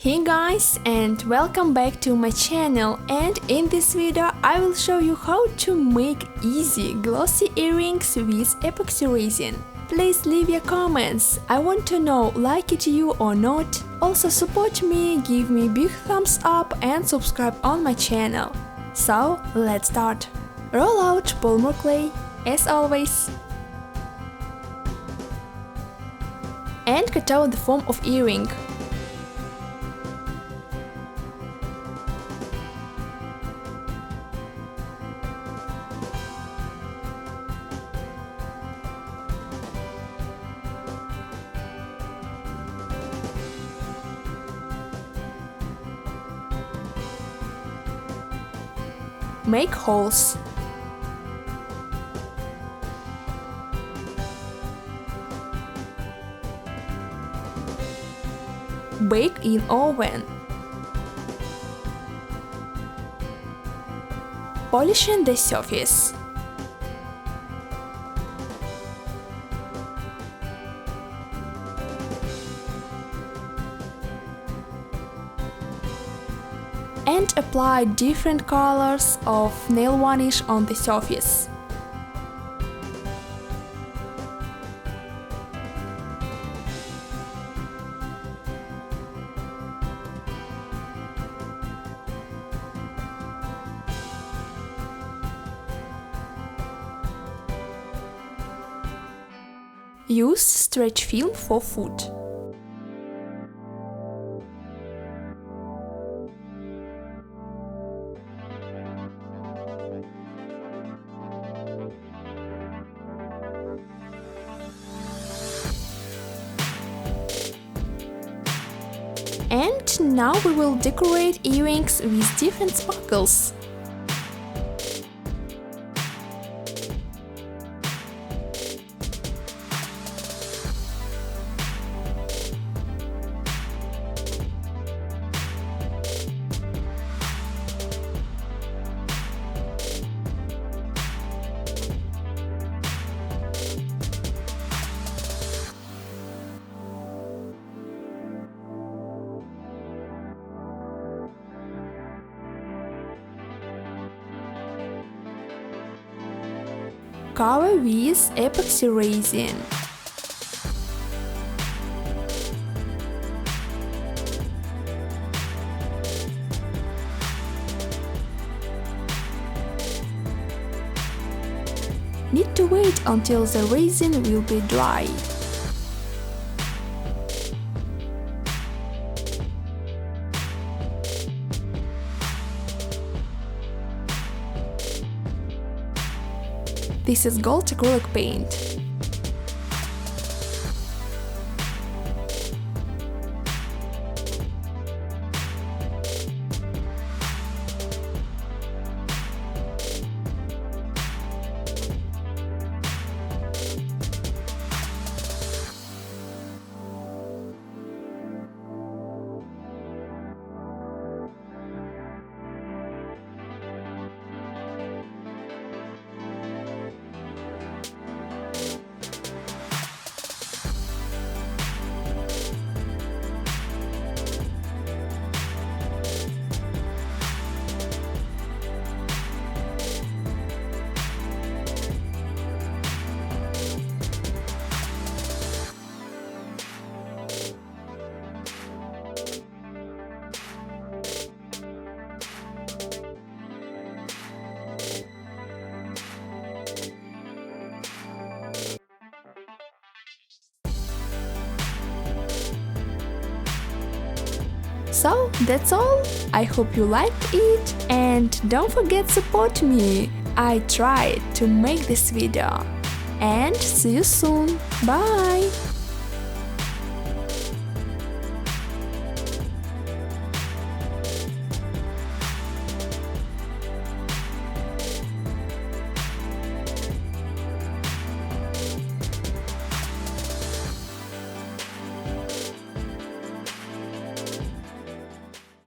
Hey guys, and welcome back to my channel, and in this video I will show you how to make easy glossy earrings with epoxy resin. Please leave your comments, I want to know like it you or not. Also support me, give me big thumbs up and subscribe on my channel. So let's start. Roll out polymer clay, as always. And cut out the form of earring. Make holes. Bake in oven. Polishing the surface. And apply different colors of nail varnish on the surface. Use stretch film for foot. And now we will decorate earrings with different sparkles. Cover with epoxy resin. Need to wait until the resin will be dry. This is gold acrylic paint. So that's all, I hope you liked it and don't forget to support me. I tried to make this video and see you soon, bye!